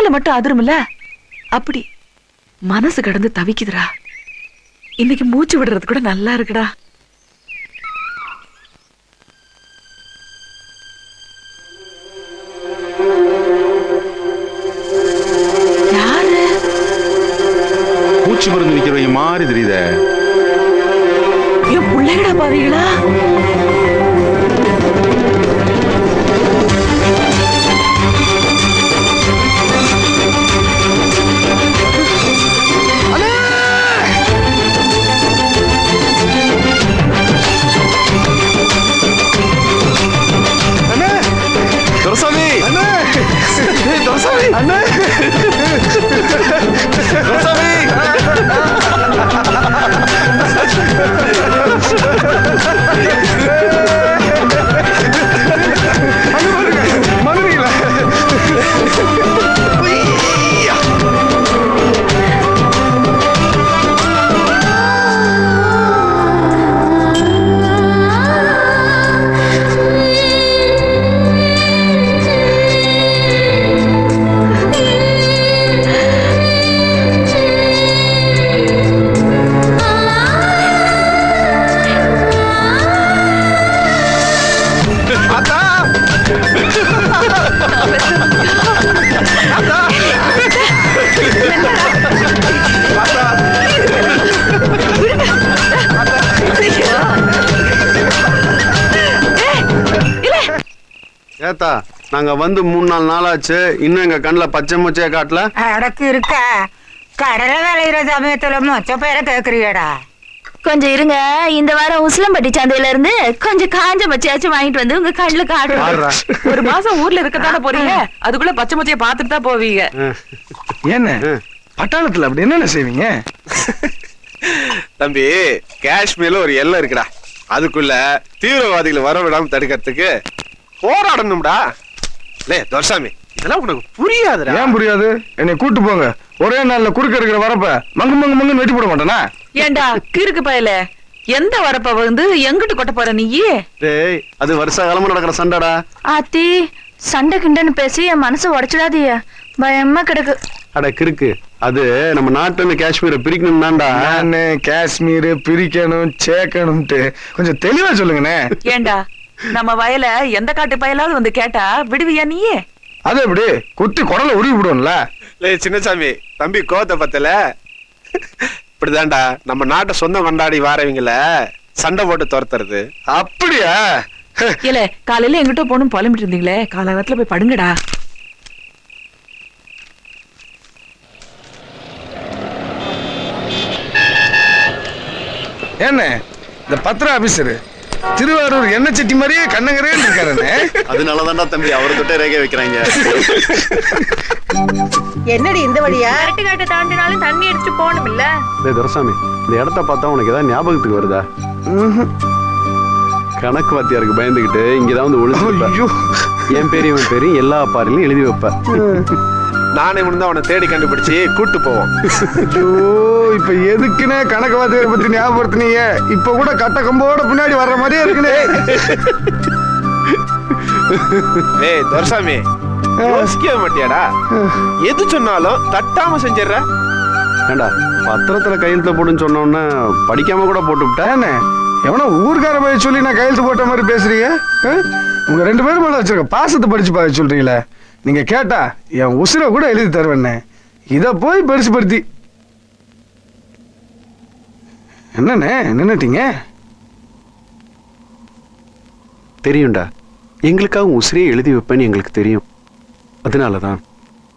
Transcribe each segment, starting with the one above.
மூளை மட்டும் அதிரும்ல, அப்படி மனசு கடந்து தவிக்குதுடா. இன்னைக்கு மூச்சு விடுறது கூட நல்லா இருக்குடா. யாரு பூச்சி மருந்து விக்கிறவங்க மாறி தெரியுதே. என் பிள்ளைகடா பாவீங்களா? ஏத்தா, நாங்க வந்து 3-4 நாளாச்சு, இன்னும் எங்க கண்ணுல பச்சை மொச்சைய காட்டல. அடக்கு இருக்க கடலை விளையிற சமயத்துல மொச்ச பேரை கேக்குறியடா. கொஞ்சம் இருங்க, இந்த வாரம் உசிலம்பட்டி சந்தையில இருந்து கொஞ்சம் காஞ்ச மொச்சையாச்சும் வாங்கிட்டு வந்து உங்க கண்ணுல காட்டுறேன். ஒரு மாசம் ஊர்ல இருக்கத்தானே போறீங்க, அதுக்குள்ள பச்சை மொச்சைய பாத்துட்டு தான் போவீங்க. என்ன பட்டாளத்துல அப்படி என்னென்ன செய்வீங்க? தம்பி, காஷ்மீர்ல ஒரு எல்லை இருக்குடா, அதுக்குள்ள தீவிரவாதிகளை வர விடாம தடுக்கிறதுக்கு போராடணும்டா. லே துரைசாமி, இதெல்லாம் உனக்கு புரியாதுடா. ஏன் புரியாது? என்னை கூட்டு போங்க, ஒரே நாள்ல குறுக்க இருக்கிற வரப்ப மங்கு வெட்டி போட மாட்டேனா? ஏண்டா கிறுக்கு பயல, எந்த வரப்ப வந்து எங்கிட்டு கொட்ட போற நீ? டேய், அது வருஷ காலமா நடக்கிற சண்டைடா. ஆத்தி, சண்டை கிண்டன்னு பேசி என் மனசு உடைச்சிடாதீய, பயமா கிடக்கு. அட கிறுக்கு, அது நம்ம நாட்டுல காஷ்மீரை பிரிக்கணும் தான்டா. நானு காஷ்மீர் பிரிக்கணும் சேர்க்கணும்ட்டு கொஞ்சம் தெளிவா சொல்லுங்கண்ணே. ஏண்டா நம்ம வயல எந்த காட்டு பயலாவது வந்து கேட்டா விடுவியா நீயே? அது எப்படி குத்தி குடல உருவி விடுவோம்ல. லே சின்னசாமி, தம்பி கோவத்தை பத்தல, இப்படிதான்டா நம்ம நாட்டை சொந்தம் கொண்டாடி வாரவங்கள சண்டை போட்டு துரத்துறது. அப்படியா? இல்ல காலையில எங்கிட்ட போகணும் புலம்பிட்டு இருந்தீங்களே, காலகட்டத்துல போய் படுங்கடா. என்ன இந்த பத்திர ஆபீசரு திருவாரூர் எண்ணெய் சட்டி மாதிரியே கண்ணங்கரேன்னு இருக்காருன்னு. அதனாலதான்டா தம்பி அவரை தொட்டே ரேகை வைக்கிறாங்க. என்னடி இந்த வழியா? கரெக்ட் காட்ட தாண்டினாலும் தண்ணி அடிச்சு போகணும் இல்ல? டேய் துரைசாமி, இந்த இடத்த பார்த்தா உனக்கு ஏதாவது ஞாபகத்துக்கு வருதா? கணக்கு வாத்தியாருக்கு பயந்துகிட்டு இங்கதான் வந்து ஒளிஞ்சு என் பேரு இவன் பேரு எல்லா பாறையிலும் எழுதி வைப்ப. நானே முன்னா அவனை தேடி கண்டுபிடிச்சு கூட்டு போவோம். இப்ப எதுக்குன்னு கணக்கு வாத்தியாரை பத்தி ஞாபகப்படுத்தினீங்க? இப்ப கூட கட்ட கம்போட பின்னாடி வர்ற மாதிரியே இருக்குனே. ஏய் துரைசாமி, யோசிக்கவே மாட்டியாடா? எது சொன்னாலும் தட்டாம செஞ்சிடற. ஏண்டா பத்திரத்துல கையெழுத்த போடுன்னு சொன்னோன்னா படிக்காம கூட போட்டு விட்டேன். எவனோ ஊர்கார போய் சொல்லி நான் கையெழுத்து போட்ட மாதிரி பேசுறீங்க? உங்க 2 பேரும் மேல வச்சிருக்க பாசத்தை படிச்சு பார்க்க சொல்றீங்களே. நீங்க கேட்டா என் உசுரை கூட எழுதி தருவேன்னே, இத போய் பெருசுபடுத்தி என்னண்ணே நின்னுட்டீங்க? தெரியும்டா, எங்களுக்காக உசிரியை எழுதி வைப்பேன்னு எங்களுக்கு தெரியும். அதனாலதான்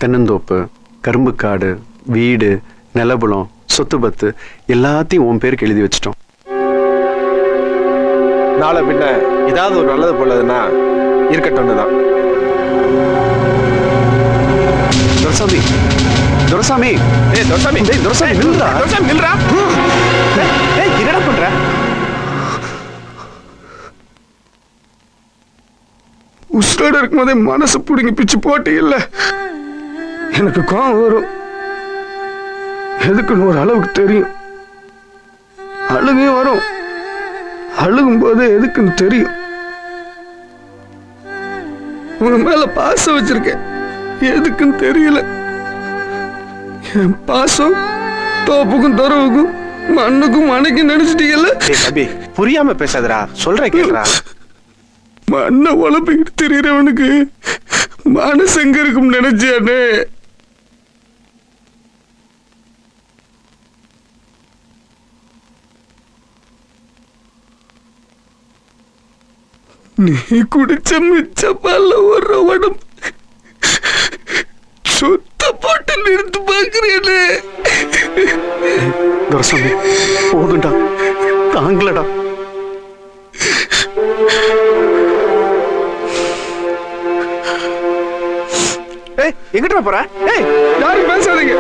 தென்னந்தோப்பு, கரும்பு காடு, வீடு, நிலபுலம், சொத்து பத்து எல்லாத்தையும் உன் பேருக்கு எழுதி வச்சிட்டோம். நாளை பின்ன ஏதாவது ஒரு நல்லது போலதுன்னா இருக்கட்டும் தான். துரைசாமி, துரைசாமி, ஏய் துரைசாமி, டேய் துரைசாமி நில்றா. துரைசாமி நில்றா. ஏய் என்னடா பண்ற? உசுரோட இருக்கும்போதே மனசு பிடிங்கி பிச்சு போட்டு இல்ல. எனக்கு கோவம் வரும், எதுக்குன்னு ஒரு அளவுக்கு தெரியும். அழுகையும் வரும், அழுகும் போது எதுக்குன்னு தெரியும். உங்க மேல பாசம் வச்சிருக்கேன், எதுக்குன்னு தெரியல. என் பாசம் தோப்புக்கும் துறவுக்கும் மண்ணுக்கும் மனைக்கு நினைச்சிட்டீங்கல்ல. டேய் தம்பி புரியாம பேசாதடா, சொல்ற கேளுடா. மண்ணை உழப்பிக்கிட்டு தெரியறவனுக்கு மனசு எங்க இருக்கும் நினைச்சியானே. நீ குடிச்ச மிச்ச பால்ல ஒரு உடம்பு சுத்த போட்டு நிறுத்து பாக்குறேனே. துரசாமி போதுண்டா, தாங்களடா. ஏய் எங்கிட்ட போற? ஏய் யாரும் பேசாதீங்க.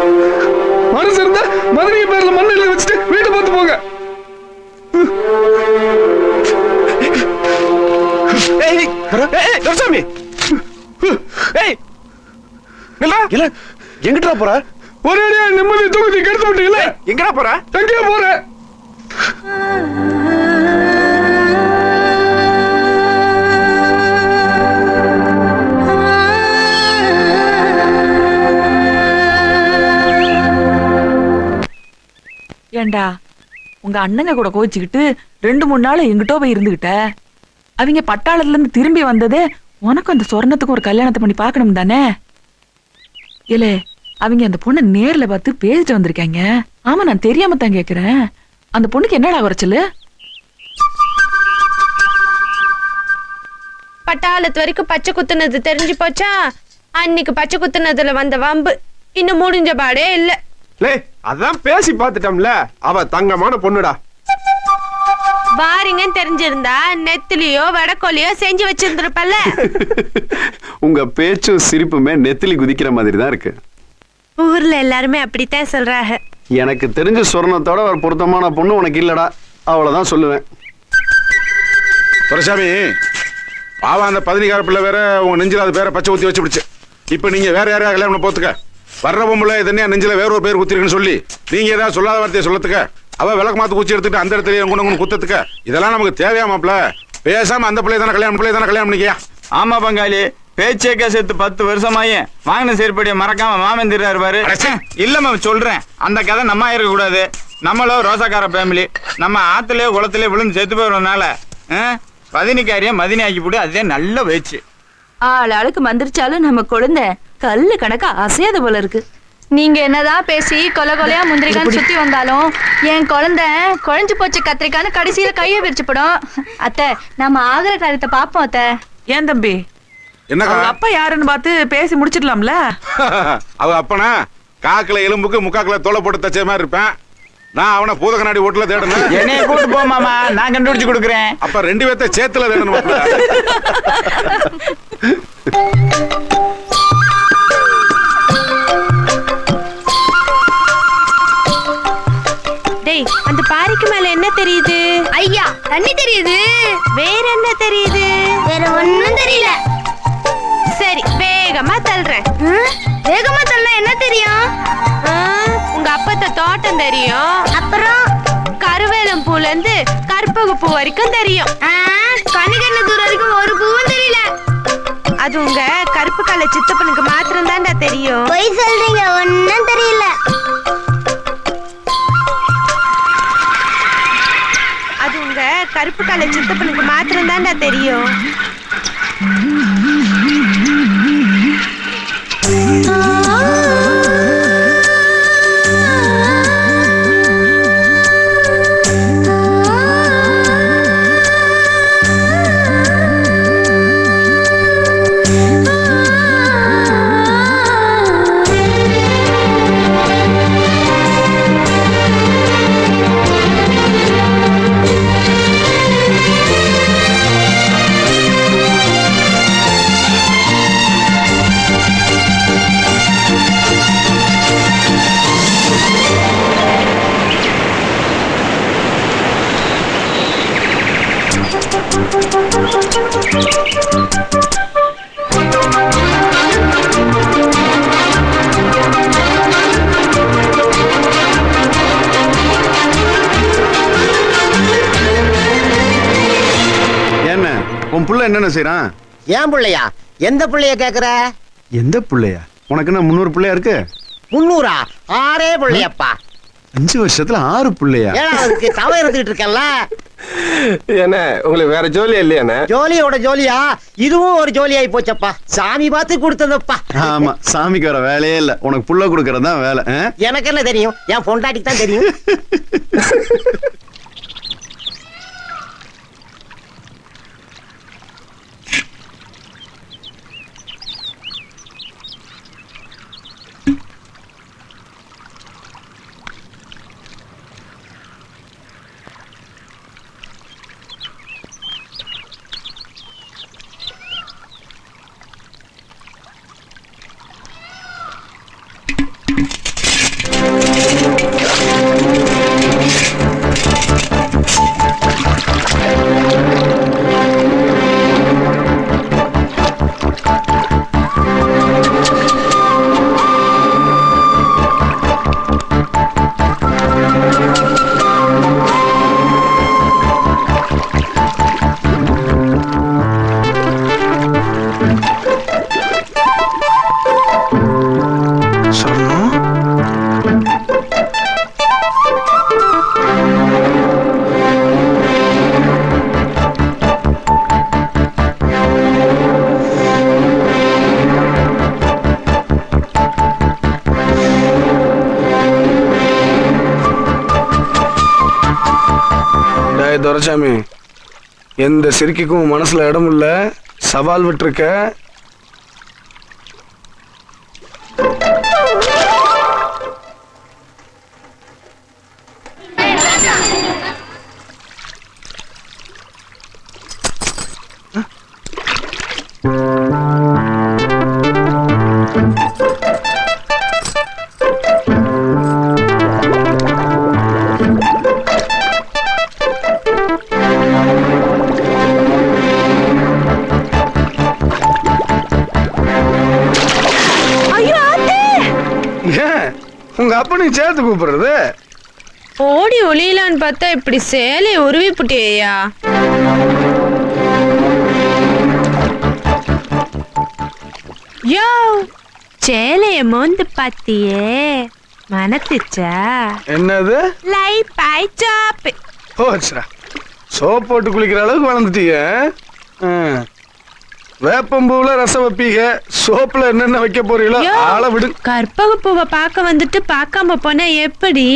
மனசு இருந்தா மதுரை பேர்ல மண்ணில வச்சுட்டு வீட்டை பார்த்து போங்க. ஏய் ஏய் துரசாமி, ஏய் இல்ல இல்ல எங்கிட்டா போற? ஒரே அடியா நிம்மதி தூக்கி கெடுத்து விட்டீங்களே. எங்கடா போற? எங்கேயோ போறேன். ஏண்டா உங்க அண்ணங்க கூட கோச்சிக்கிட்டு 2-3 நாள் எங்கிட்டோ போய் இருந்துகிட்ட. அவங்க பட்டாளத்துல இருந்து திரும்பி வந்ததே உனக்கும் அந்த சொர்ணத்துக்கும் ஒரு கல்யாணத்தை பண்ணி பார்க்கணும் தானே? இல்ல அவங்க அந்த பொண்ணை நேர்ல பார்த்து பேசிட்டு வந்திருக்காங்க. ஆமா, நான் தெரியாம தான் கேக்குறேன். அந்த பொண்ணுக்கு என்னடா குறைச்சலு? பட்டாளத்து வரைக்கும் பச்சை குத்துனது தெரிஞ்சு போச்சா? அன்னைக்கு பச்சை குத்துனதுல வந்த வம்பு இன்னும் முடிஞ்ச பாடே இல்ல. லே அதான் பேசி பார்த்துட்டோம்ல, அவ தங்கமான பொண்ணுடா. வாரிங்கன்னு தெரிஞ்சிருந்தா நெத்திலியோ வடக்கோலியோ செஞ்சு வச்சிருந்திருப்பல்ல. உங்க பேச்சும் சிரிப்புமே நெத்திலி குதிக்கிற மாதிரி தான் இருக்கு. ஊர்ல எல்லாருமே அப்படித்தான் சொல்றாங்க. எனக்கு தெரிஞ்ச சொர்ணத்தோட ஒரு பொருத்தமான பொண்ணு உனக்கு இல்லடா, அவ்வளவுதான் சொல்லுவேன். துரைசாமி, பாவம் அந்த 15 பிள்ளை வேற உங்க நெஞ்சில அது பேரை பச்சை ஊத்தி வச்சு பிடிச்சு. இப்ப நீங்க வேற யாரையா கல்யாணம் பண்ண போத்துக்க? வர்ற பொம்பளை இதனையா நெஞ்சில வேற ஒரு பேர் குத்திருக்குன்னு சொல்லி நீங்க ஏதாவது சொல்லாத வார்த்தையை சொல்லத்துக்க, அவ விளக்கு மாத்து குச்சி எடுத்துட்டு அந்த இடத்துல குணம் குத்தத்துக்க, இதெல்லாம் நமக்கு தேவையா மாப்ள? பேசாம அந்த பிள்ளை தானே கல்யாணம் பண்ணிக்கியா? ஆமா பங்காளி, பேச்சேக்க சேர்த்து 10 வருஷமாயே வாங்கின செயற்படியை மறக்காம மாமன் திருறாரு பாரு. இல்ல மேம் சொல்றேன், அந்த கதை நம்ம இருக்க கூடாது. நம்மளோ ரோசாக்கார ஃபேமிலி, நம்ம ஆத்துலயோ குளத்திலயோ விழுந்து செத்து போயிடுறதுனால பதினிக்காரிய மதினி ஆக்கி போட்டு அதே நல்ல வச்சு. ஆளுக்கு மந்திரிச்சாலும் நம்ம குழந்தை கல்லு கணக்கா அசையாத போல இருக்கு. நீங்க என்னதான் பேசி கொலையா முந்திரிக்கான்னு சுத்தி வந்தாலும் என் குழந்தை குழஞ்சு போச்சு கத்திரிக்கான்னு கடைசியில கைய விரிச்சுப்படும். அத்தை, நம்ம ஆகிற காரியத்தை பாப்போம் அத்தை. ஏன் தம்பி, என்னக்கா அவங்க அப்பா யாருன்னு பார்த்து பேசி முடிச்சிடலாம்ல? அவ அப்பனா காக்கில எலும்புக்கு முக்காக்கில தோலை போட்டு தச்ச மாதிரி இருப்பேன். நான் அவனை பூத கண்ணாடி ஓட்டுல தேடணும். என்னைய கூட்டு போ மாமா, நான் கண்டுபிடிச்சு கொடுக்குறேன். அப்ப 2 பேர்த்த சேத்துல தேடணும். டேய், அந்த பாறைக்கு மேல என்ன தெரியுது? ஐயா, தண்ணி தெரியுது. வேற என்ன தெரியுது? வேற ஒண்ணும் தெரியல. சரி, வேகமா தள்ளுறேன். வேகமா தள்ள என்ன தெரியும்? உங்க அப்பத்த தோட்டம் தெரியும். அப்புறம் கருவேலம் பூல இருந்து கற்பக பூ வரைக்கும் தெரியும். கணிகண்ண தூரம் வரைக்கும் ஒரு பூவும் தெரியல. அது உங்க கருப்பு கலை சித்தப்பனுக்கு மாத்திரம் தான்டா தெரியும். பொய் சொல்றீங்க, ஒண்ணும் தெரியல. அது உங்க கருப்பு கலை சித்தப்பனுக்கு மாத்திரம் தான்டா தெரியும். என்ன உன் புள்ள என்னென்ன செய்யறான்? ஏன் பிள்ளையா? எந்த பிள்ளைய கேக்குற? எந்த புள்ளையா? உனக்கு என்ன 300 பிள்ளையா இருக்கு? 300 6 பிள்ளையப்பா. 5 வருஷத்துல 6 பிள்ளையா? ஏழாவதுக்கு தவ இருந்துட்டு இருக்கல்ல. என்ன உங்களுக்கு வேற ஜோலியா இல்லையாண்ணே? ஜோலியோட ஜோலியா இதுவும் ஒரு ஜோலி ஆயி போச்சப்பா. சாமி பார்த்து கொடுத்ததப்பா. ஆமா, சாமிக்கு வர வேலையே இல்ல, உனக்கு புள்ள கொடுக்கறது தான் வேலை. எனக்கு என்ன தெரியும், என் பொண்டாட்டிக்கு தான் தெரியும். துரைசாமி, எந்த சிரிக்குக்கும் மனசுல இடம் இல்ல, சவால் விட்டுருக்க. உங்க அப்பனையும் சேர்த்து கூப்பிடுறது? ஓடி ஒளியலான்னு பார்த்தா இப்படி சேலையை உருவி புட்டியா? யோ, சேலைய மோந்து பாத்தியே, மனத்துச்சா? என்னது? லை பாய் சாப்பு. போச்சுடா, சோப் போட்டு குளிக்கிற அளவுக்கு வளர்ந்துட்டீங்க. வேப்பம்பூல ரசம் வைப்பீங்க, சோப்புல என்னென்ன வைக்க போறீங்களோ ஆள விடு. கற்பக பூவை பார்க்க வந்துட்டு பார்க்காம போனா எப்படி?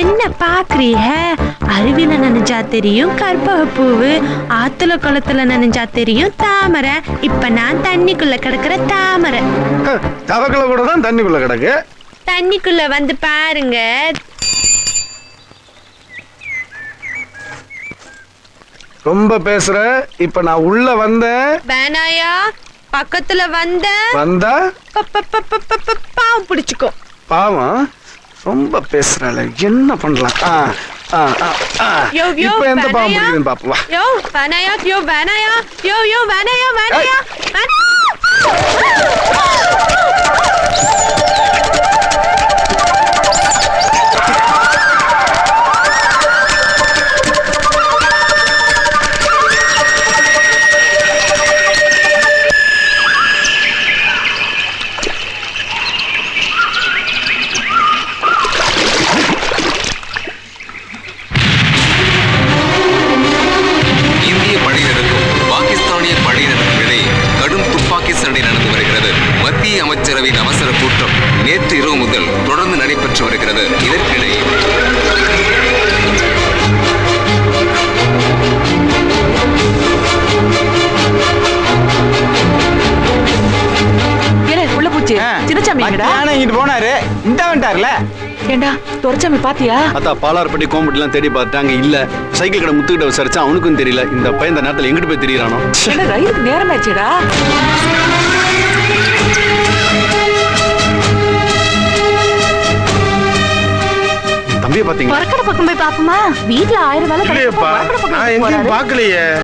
என்ன பாக்குறீங்க? அருவில நனைஞ்சா தெரியும் கற்பக பூவு, ஆத்துல குளத்துல நனைஞ்சா தெரியும் தாமரை. இப்ப நான் தண்ணிக்குள்ள கிடக்குற தாமரை. தவக்கல கூட தான் தண்ணிக்குள்ள கிடக்கு. தண்ணிக்குள்ள வந்து பாருங்க. ரொம்ப பேசுற. இப்ப நான் உள்ள வந்தேன். வேணாயா, பக்கத்துல வந்தா பாவம் பிடிச்சுக்கோ. பாவம் ரொம்ப பேசுறால, என்ன பண்ணலாம்? இப்ப எந்த பாவம் பிடிக்குதுன்னு பாப்போம் வா. யோ வேணாயா, யோ வேணாயா, யோ வேணாயா, வேணாயா. அமைச்சரவையின் அவசர கூட்டம் நேற்று இரவு முதல் தொடர்ந்து நடைபெற்று வருகிறது. இதற்கிடையே உள்ள பூச்சி சின்னசாமி இங்கிட்டு போனாரு, இந்த வந்துட்டாருல. ஏண்டா துரைசாமி பாத்தியா? அத்தா பாலார்பட்டி கோம்பட்டிலாம் தேடி பார்த்தாங்க, இல்ல. சைக்கிள் கடை முத்துக்கிட்ட விசாரிச்சா அவனுக்கும் தெரியல. இந்த பையன் இந்த நேரத்துல எங்கிட்டு போய் தெரியறானோ? ரயிலுக்கு நேரமாச்சேடா. தம்பியை பாத்தீங்க? பக்கம் போய் பாப்போமா? வீட்டுல 1000 வேலை. நான் எங்கேயும் பாக்கலையே.